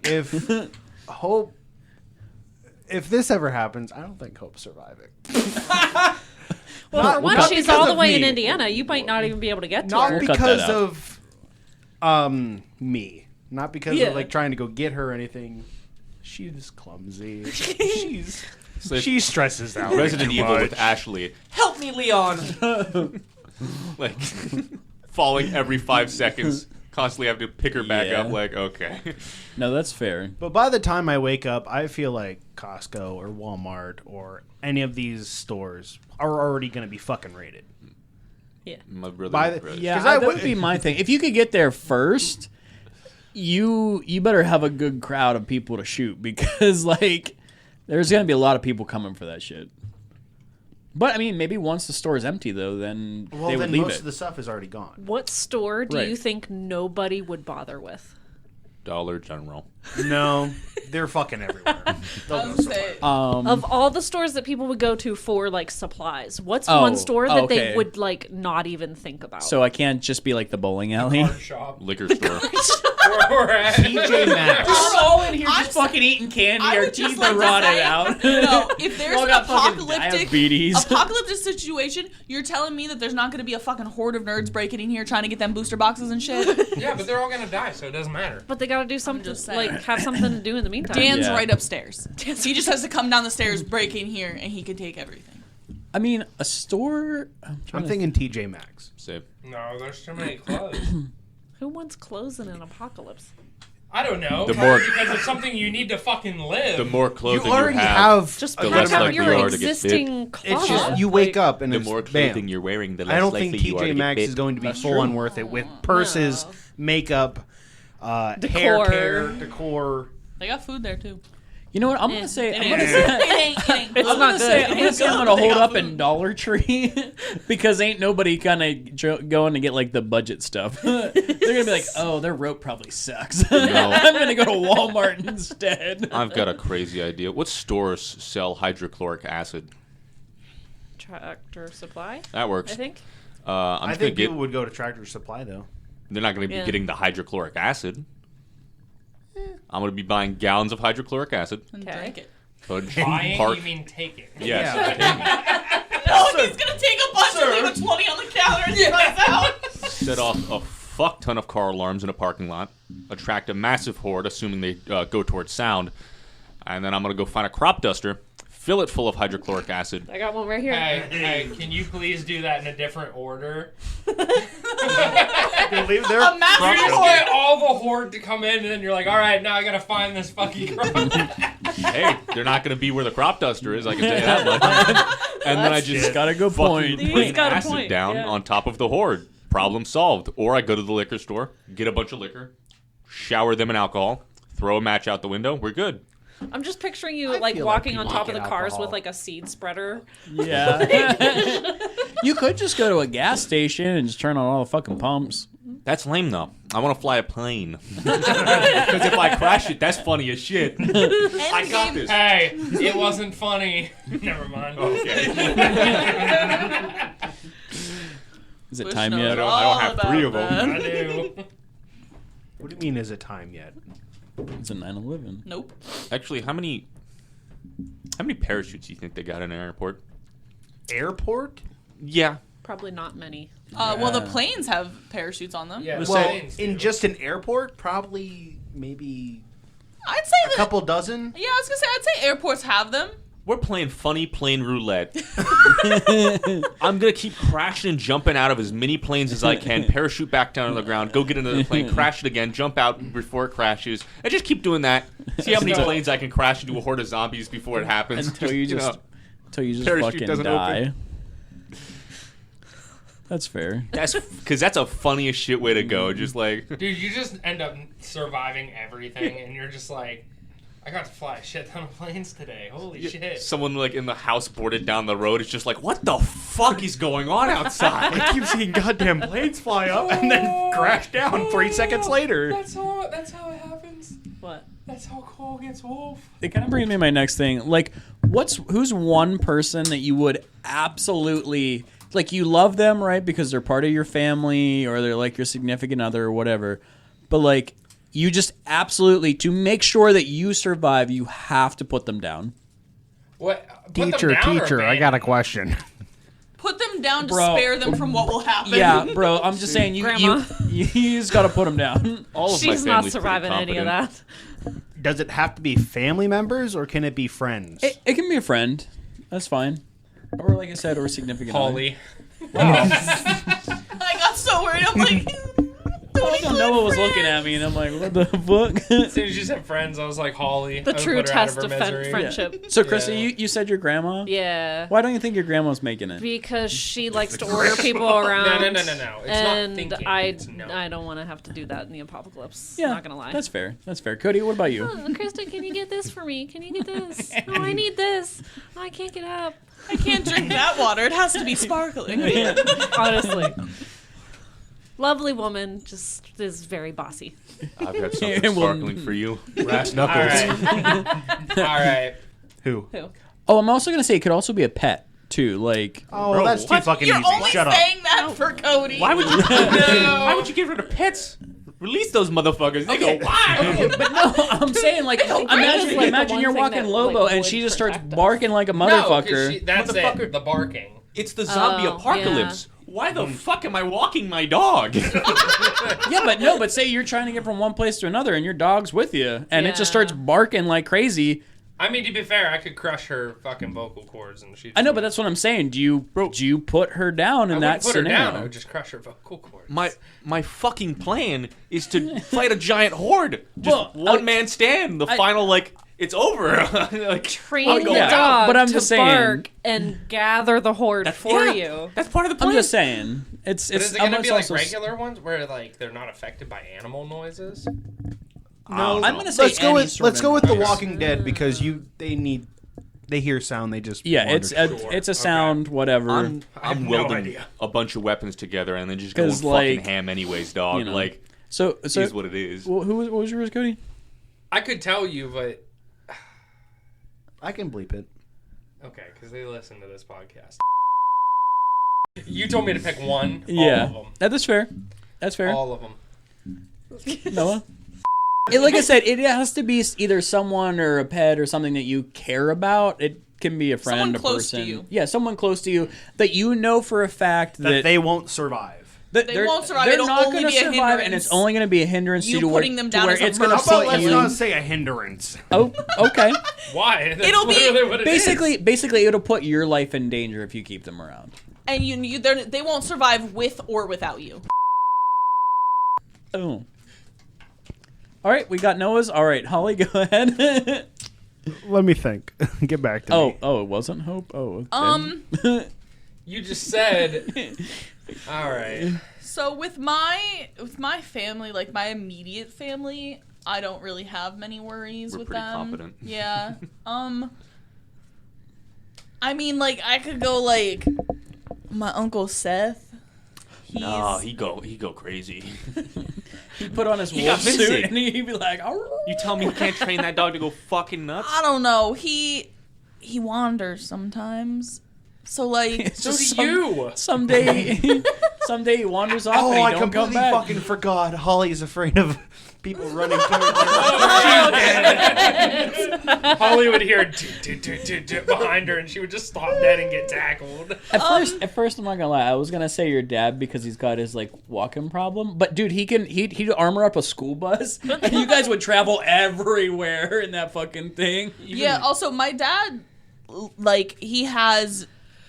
If this ever happens, I don't think Hope's surviving. Well, Not- for one, not she's because all the of way in me. Indiana. You might not even be able to get to Not her. cut that because out. of me. Not because Yeah. of like trying to go get her or anything. She's clumsy. So She stresses out. Resident too Evil much. with Ashley, Help me, Leon. like falling every 5 seconds, constantly have to pick her back Yeah. up. Like, okay, No, that's fair. But by the time I wake up, I feel like Costco or Walmart or any of these stores are already going to be fucking raided. my brother. By the- brother- Yeah, 'Cause I that would- would be my thing. If you could get there first, you better have a good crowd of people to shoot because like there's gonna be a lot of people coming for that shit. But I mean, maybe once the store is empty though, then Well, they would then leave most it. of the stuff is already gone. What store do Right. you think nobody would bother with? Dollar General. No, they're fucking everywhere. They'll I go was somewhere. saying, Of all the stores that people would go to for like supplies, what's Oh, one store that okay. they would like not even think about? So I can't just be like the bowling alley. Art shop. Liquor store. Where we're at. TJ Maxx. We're all in here I'm just fucking eating candy. I Our would just teeth like are to rotted say, out. No, if there's all an got fucking apocalyptic diabetes. situation, you're telling me that there's not going to be a fucking horde of nerds breaking in here trying to get them booster boxes and shit? Yeah, but they're all gonna die, so it doesn't matter. but they got to do something, just saying. like have something to do in the meantime. Dan's Yeah. right upstairs. He just has to come down the stairs, break in here, and he can take everything. I mean, a store. I'm thinking TJ Maxx. Say, No, there's too many clothes. Who wants clothes in an apocalypse? I don't know. The probably more- because it's something you need to fucking live. the more You clothing already have, have. Just The pack less up likely your you are to get existing clothes. It's just you wake up and the it's more bam. clothing you're wearing, the less I don't likely think you are to TJ get Maxx bit. is going to be That's full true. on worth it with purses, No. makeup, hair Decor. care, decor. They got food there too. You know what? I'm gonna say. It I'm gonna ain't, say. it ain't It's good. not good. I'm gonna hold up in Dollar Tree because ain't nobody kind of going to get like the budget stuff. They're gonna be like, oh, their rope probably sucks. I'm gonna go to Walmart instead. I've got a crazy idea. What stores sell hydrochloric acid? Tractor Supply, That works. I think. I'm I just gonna think get. people would go to Tractor Supply though. They're not going to be Yeah. getting the hydrochloric acid. I'm going to be buying gallons of hydrochloric acid. And Okay. drink it. Buying, Park. you mean taking. Yes. No, he's gonna take a bunch and leave a 20 on the counter and runs out. Set off a fuck ton of car alarms in a parking lot. Attract a massive horde, assuming they go towards sound. And then I'm going to go find a crop duster, fill it full of hydrochloric acid. I got one right here. Hey, can you please do that in a different order? They leave their A massive You just horde. get all the horde to come in, and then you're like, all right, now I gotta find this fucking crop. Hey, they're not going to be where the crop duster is, I can tell you that much. And then I just Got a good point. He's bring got a acid point, down yeah. on top of the horde. Problem solved. Or I go to the liquor store, get a bunch of liquor, shower them in alcohol, throw a match out the window. We're good. I'm just picturing you I like feel like walking on people top of the get cars alcohol. with like a seed spreader. Yeah. You could just go to a gas station and just turn on all the fucking pumps. That's lame, though. I want to fly a plane. Because if I crash it, that's funny as shit. I got this. Hey, it wasn't funny. Never mind. Okay. Is it Bush time knows yet? I don't have all 3 of about them. that. I do. What do you mean? Is it time yet? It's a 9/11. Nope. Actually, how many parachutes do you think they got in an airport? Airport? Yeah. Probably not many. Well, the planes have parachutes on them. Yeah, Well, planes in do. just an airport, probably maybe I'd say a that. couple dozen. Yeah, I was gonna say I'd say airports have them. We're playing funny plane roulette. I'm going to keep crashing and jumping out of as many planes as I can, parachute back down on the ground, go get another plane, crash it again, jump out before it crashes, and just keep doing that. See how many planes I can crash into a horde of zombies before it happens. Until you just parachute fucking doesn't die. open. That's fair. That's because that's a funniest shit way to go. Just like Dude, you just end up surviving everything, and you're just like, I got to fly a shit ton of planes today. Holy shit. Someone like in the house boarded down the road is just like, what the fuck is going on outside? I keep seeing goddamn planes fly up and then crash down 3 seconds later. That's how it happens. What? That's how Cole gets wolf. It kind of brings me to my next thing. Like, who's one person that you would absolutely like? You love them, right? Because they're part of your family, or they're like your significant other, or whatever. But like, you just absolutely, to make sure that you survive, you have to put them down. What? Put them down Teacher, or I got a abandon? question. Put them down to Bro. spare them from what will happen. Yeah, bro. I'm just saying, Grandma. you just got to put them down. All of She's my not family's surviving pretty any of competent. that. Does it have to be family members or can it be friends? It can be a friend. That's fine. Or like I said, or a significant other. Holly. I got so worried. I'm like, Noah was looking at me, and I'm like, what the fuck? As soon as you said friends, I was like, Holly. The I would true put her out test her of misery. friendship. So, Krista, Yeah. you said your grandma? Yeah. Why don't you think your grandma's making it? Because she likes to order people around. No. It's and not thinking. I It's no. don't want to have to do that in the apocalypse. Yeah, Not gonna lie. That's fair. That's fair. Cody, what about you? Oh, Kristen, can you get this for me? Can you get this? Oh, I need this. Oh, I can't get up. I can't drink that water. It has to be sparkling. Honestly. Lovely woman, just is very bossy. I've got something Well, sparkling for you. Brass All knuckles. right. All right. Who? Who? Oh, I'm also gonna say it could also be a pet too. Like, Oh, Bro, that's too what? fucking You're easy. only Shut up. saying that for Cody. Why would you? Why would you give her to pets? Release those motherfuckers. They go, why? but no, I'm saying like, That's like the imagine one you're thing walking that, Lobo, like, and would she just starts protect us. barking like a No, 'cause motherfucker. that's Motherfucker. it. The barking. It's the zombie Oh, apocalypse. Why the fuck am I walking my dog? Yeah, but say you're trying to get from one place to another, and your dog's with you, and it just Yeah. starts barking like crazy. I mean, to be fair, I could crush her fucking vocal cords and she. I know, but that's what I'm saying. Do you put her down in I that wouldn't put scenario? her down. I would just crush her vocal cords. My fucking plan is to fight a giant horde. Just Well, one man stand. The final it's over. Like, Train I'll the go yeah, dog but I'm to just saying- bark and gather the horde for yeah, you. That's part of the I'm plan. just saying. It's But is it gonna I'm be like also- regular ones where like they're not affected by animal noises? No, I'm gonna say Let's go with sort of The noise. Walking Dead because they hear sound they just Yeah, wander it's to. it's a sound, whatever. I'm have no welding idea. a bunch of weapons together and then just going 'Cause, fucking like, ham anyways, dog. you know. Like, so is what it is. what was yours, Cody? I could tell you, but I can bleep it. okay, because they listen to this podcast. You told me to pick one. Yeah, All of them. that's fair. That's fair. All of them. Noah. Like I said, it has to be either someone or a pet or something that you care about. It can be a friend, Someone a close to person. you. Yeah, someone close to you that you know for a fact That they won't survive. that They they're, won't survive. They're It'll not only going to be a survive, and hindrance. it's only going to be a hindrance You to where, putting them to down where as a it's going to murder. How about put let's you. not say a hindrance? Oh, okay. Why? That's It'll be- literally what it is. Basically, it'll put your life in danger if you keep them around. And they won't survive with or without you. Oh. All right, we got Noah's. All right, Holly, go ahead. Let me think. Get back to me. Oh, it wasn't Hope. Oh, okay. You just said. All right. So with my family, like my immediate family, I don't really have many worries We're with pretty them. competent. Yeah. I mean, like I could go like my uncle Seth. Nah, he go crazy. He put on his He wolf got suit Vincent. and he'd be like, "Arr." You tell me you can't train that dog to go fucking nuts? I don't know. He wanders sometimes. So like So Just do you. Someday he wanders off and he I don't come completely back. fucking forgot. Holly is afraid of people running towards her. Holly would hear behind her, and she would just stop dead and get tackled. At first, I'm not gonna lie. I was gonna say your dad because he's got his like walking problem. But dude, he'd armor up a school bus, and you guys would travel everywhere in that fucking thing. yeah. Also, my dad, like he has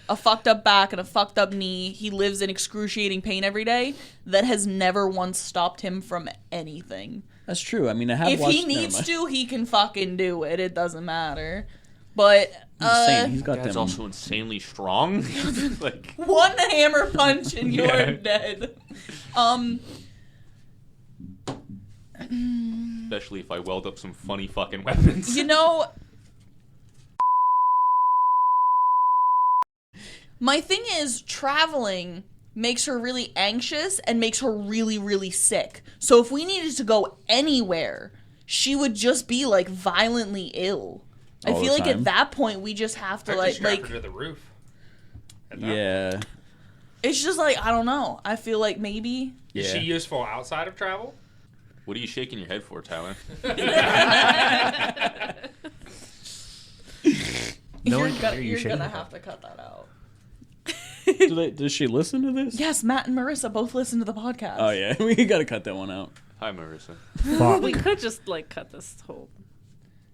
a fucked up back and a fucked up knee. He lives in excruciating pain every day. That has never once stopped him from anything. That's true. I mean, I have. If watched, he needs to, he can fucking do it. It doesn't matter. But I'm just saying, he's got Dad's them. also insanely strong. Like, one hammer punch and you're Yeah. dead. Especially if I weld up some funny fucking weapons. You know, my thing is traveling makes her really anxious and makes her really, really sick. So if we needed to go anywhere, she would just be like violently ill. I All feel the like time. at that point we just have to I like strap her to the roof. At that Yeah. it's just like I don't know. I feel like maybe Is she Yeah. useful outside of travel? What are you shaking your head for, Tyler? No you're one can gonna, hear you you're shaking gonna your have to cut that out. Does she listen to this? Yes, Matt and Marissa both listen to the podcast. Oh yeah, we gotta cut that one out. Hi, Marissa. Fuck. We could just like cut this whole.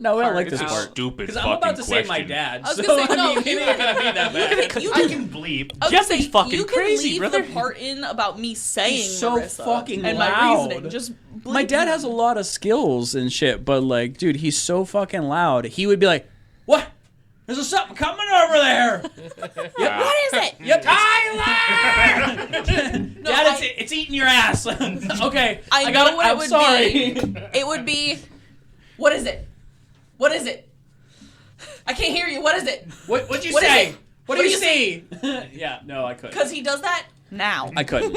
No, I don't Part like is this out. part. Stupid Because fucking I'm about to question. say my dad. I was so, gonna say, no, I mean, it ain't gonna be that bad. You I can bleep. I was Jeffy's gonna say, fucking you can crazy, leave brother. the part in about me saying He's so Marissa fucking and loud. my reasoning. Just My bleep dad him. has a lot of skills and shit, but like, dude, he's so fucking loud. He would be like, "What? There's something coming over there." What is it? Yep, Tyler. No, Dad, it's eating your ass. Okay, I got know what it I'm would sorry. be. It would be, what is it? What is it? I can't hear you. What is it? What'd you What is say? it? What do you see? Yeah, no, I couldn't. Because he does that now. I couldn't.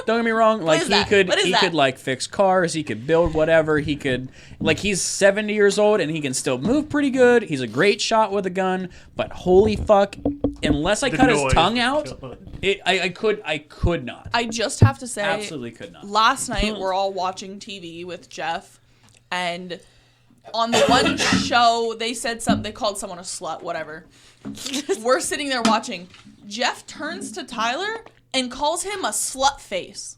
Don't get me wrong. Like is he that? could, What is he that? could like fix cars. He could build whatever. He could, like, he's 70 years old and he can still move pretty good. He's a great shot with a gun. But holy fuck, unless I cut his noise tongue is out, killing. I could not. I just have to say, Absolutely could not. last night we're all watching TV with Jeff, and on the one show they said something. They called someone a slut. Whatever. We're sitting there watching. Jeff turns to Tyler and calls him a slut face,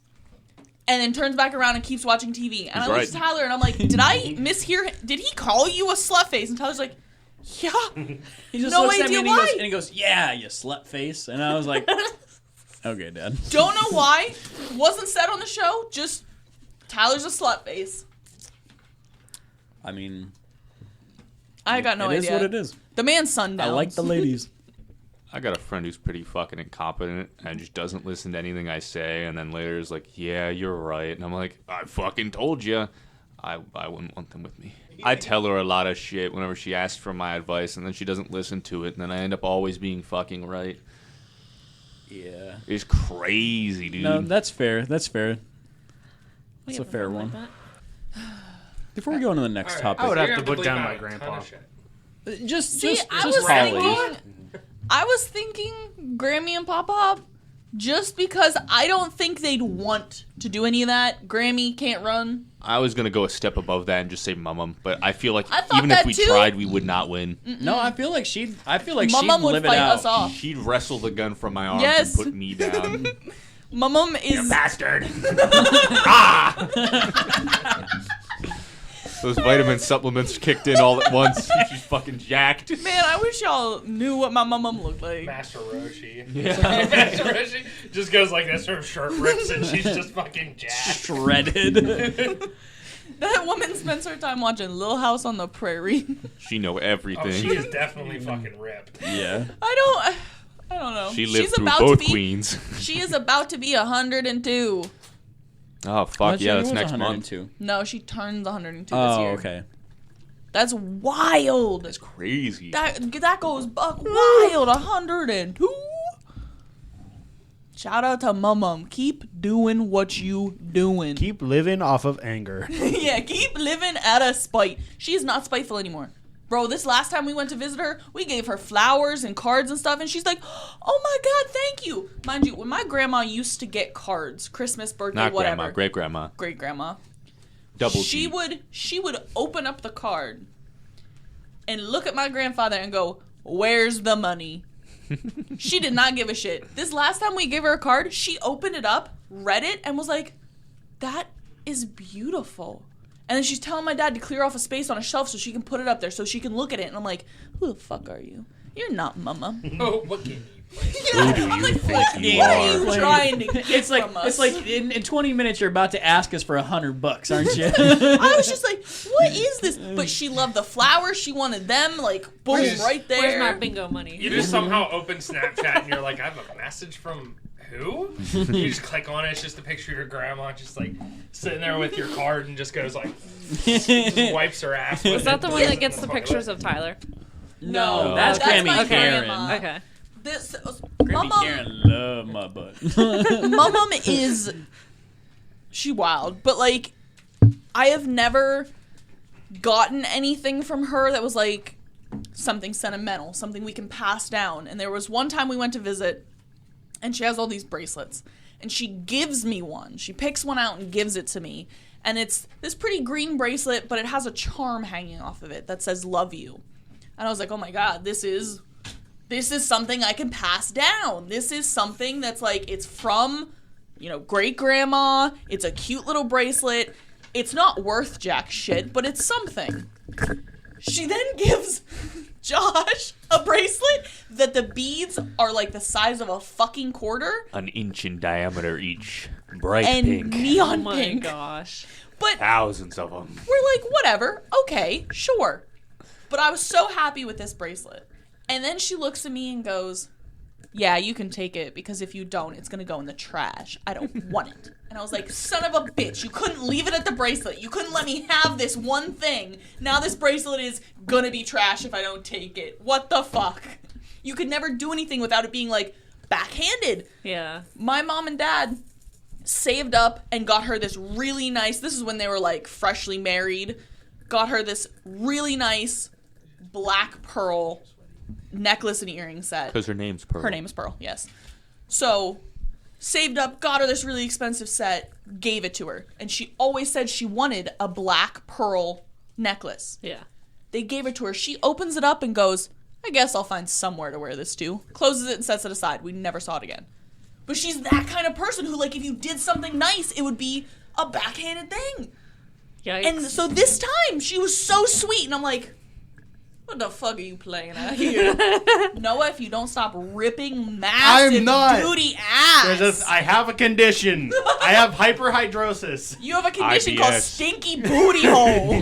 and then turns back around and keeps watching TV. And He's I look right. to Tyler and I'm like, "Did I mishear? Did he call you a slut face?" And Tyler's like, "Yeah." He just No looks at me idea and why. he goes, "Yeah, you slut face." And I was like, "Okay, Dad." Don't know why. Wasn't said on the show. Just Tyler's a slut face. I mean, I got no it idea. is what it is. The man's sundowns. I like the ladies. I got a friend who's pretty fucking incompetent and just doesn't listen to anything I say, and then later is like, "Yeah, you're right," and I'm like, "I fucking told you, I wouldn't want them with me." I tell her a lot of shit whenever she asks for my advice, and then she doesn't listen to it, and then I end up always being fucking right. Yeah. It's crazy, dude. No, that's fair. That's fair. We That's a have fair one one. like Before we go on to the next All right, topic, I would have you're to gonna put bleep down out my a ton grandpa. of shit. See, I was Holly. thinking Grammy and Pop Pop just because I don't think they'd want to do any of that. Grammy can't run. I was gonna go a step above that and just say Mum, but I feel like I thought even if that we too. tried, we would not win. No, I feel like she'd. I feel like Mum she'd would live it fight out. us off. She'd wrestle the gun from my arms Yes. and put me down. Mum is Bastard. Those vitamin supplements kicked in all at once. She's fucking jacked. man. I wish y'all knew what my mum looked like. Master Roshi. Yeah. Master Roshi just goes like this, her shirt rips, and she's just fucking jacked. Shredded. That woman spends her time watching Little House on the Prairie. She know Oh, everything. she is definitely fucking ripped. Yeah. I don't know. She lived She's through about both to be, queens. She is about to be 102. Oh fuck yeah, that's next month. 102. No, she turns 102 this Oh, year. okay. That's wild. That's crazy. That goes buck wild. 102. Shout out to Mum. Keep doing what you doing. Keep living off of anger. Yeah, keep living out of spite. She is not spiteful anymore. Bro, this last time we went to visit her, we gave her flowers and cards and stuff, and she's like, "Oh my God, thank you." Mind you, when my grandma used to get cards, Christmas, birthday, Not whatever. grandma, great grandma. Great grandma. Double She G. would open up the card and look at my grandfather and go, "Where's the money?" She did not give a shit. This last time we gave her a card, she opened it up, read it, and was like, "That is beautiful." And then she's telling my dad to clear off a space on a shelf so she can put it up there so she can look at it. And I'm like, "Who the fuck are you? You're not Mama." Oh, what can you play? Who do I'm you like, think what you are are? you trying to get It's like from us? in 20 minutes you're about to ask us for $100, aren't you? I was just like, what is this? But she loved the flowers. She wanted them, like, boom, Where's- right there. Where's my bingo money? You just somehow open Snapchat and you're like, I have a message from who? You just click on it. It's just a picture of your grandma just like sitting there with your card and just goes like, just wipes her ass. Is that the one that gets the pictures of Tyler? No, that's Grammy my Karen. grandma. Okay. This Grammy Karen love my butt. my mom is she wild, but like I have never gotten anything from her that was like something sentimental, something we can pass down. And there was one time we went to visit and she has all these bracelets and she gives me one. She picks one out and gives it to me. And it's this pretty green bracelet, but it has a charm hanging off of it that says love you. And I was like, oh my God, this is something I can pass down. This is something that's like, it's from, great grandma. It's a cute little bracelet. It's not worth jack shit, but it's something. She then gives Josh a bracelet that the beads are like the size of a fucking quarter. An inch in diameter each. Bright And pink. neon Oh my pink. gosh. But Thousands of them. we're like, whatever. Okay, sure. But I was so happy with this bracelet. And then she looks at me and goes, yeah, you can take it because if you don't, it's going to go in the trash. I don't want it. And I was like, son of a bitch, you couldn't leave it at the bracelet. You couldn't let me have this one thing. Now this bracelet is going to be trash if I don't take it. What the fuck? You could never do anything without it being like backhanded. Yeah. My mom and dad saved up and got her this really nice, this is when they were like freshly married, got her this really nice black pearl necklace and earring set. Because her name's Pearl. Her name is Pearl, yes. So, saved up, got her this really expensive set, gave it to her. And she always said she wanted a black pearl necklace. Yeah. They gave it to her. She opens it up and goes, I guess I'll find somewhere to wear this to. Closes it and sets it aside. We never saw it again. But she's that kind of person who, like, if you did something nice, it would be a backhanded thing. Yikes. And so this time, she was so sweet. And I'm like, what the fuck are you playing at here? Noah, if you don't stop ripping massive I'm not. duty ass. I have a condition. I have hyperhidrosis. You have a condition called IBS. stinky booty hole.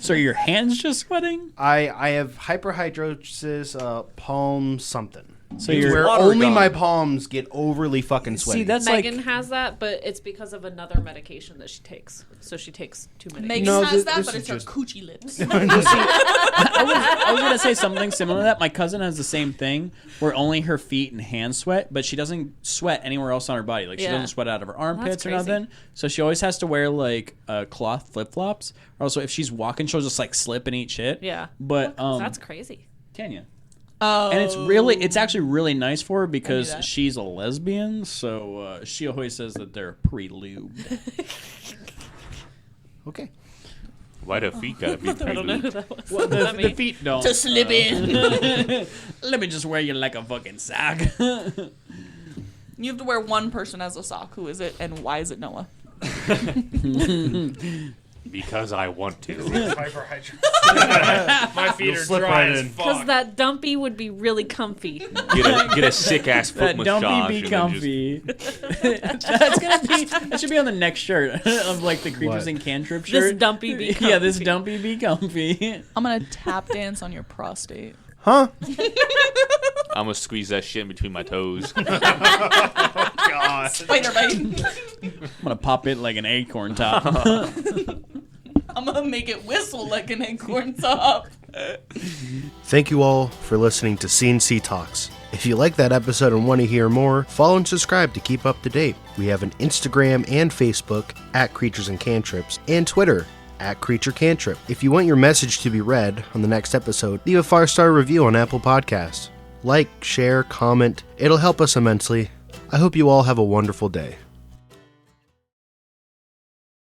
So are your hands just sweating? I have hyperhidrosis, palm something. So It's you're where water only gun. my palms get overly fucking sweaty. See, that's Megan like has that, but it's because of another medication that she takes. So she takes too many. Megan No, has that, this but is it's her just- coochie lips. I was gonna say something similar to that. My cousin has the same thing, where only her feet and hands sweat, but she doesn't sweat anywhere else on her body. Like she Yeah. doesn't sweat out of her armpits or crazy. nothing. So she always has to wear like cloth flip flops. Or also, if she's walking, she'll just like slip and eat shit. Yeah. But That's crazy. Tanya. Oh. And it's actually really nice for her because that. she's a lesbian, so she always says that they're pre-lubed. Okay. Why do feet gotta be I don't know who prelude? that was. Not the me. feet don't. to slip in. Let me just wear you like a fucking sock. You have to wear one person as a sock. Who is it, and why is it Noah? Because I want to. Hyperhidrosis. My feet You'll are slip dry right as in. Because fuck. that dumpy would be really comfy. Get a sick ass foot That massage. don't be and then comfy. That should be on the next shirt of like the creatures What? and cantrip shirt. This dumpy be comfy. Yeah, this dumpy be comfy. I'm gonna tap dance on your prostate. Huh? I'm gonna squeeze that shit in between my toes. God. Spider bite. I'm gonna pop it like an acorn top. I'm gonna make it whistle like an acorn top. Thank you all for listening to CNC Talks. If you like that episode and want to hear more, follow and subscribe to keep up to date. We have an Instagram and Facebook at Creatures and Cantrips and Twitter at Creature Cantrip. If you want your message to be read on the next episode, leave a 5-star review on Apple Podcasts. Like, share, comment. It'll help us immensely. I hope you all have a wonderful day.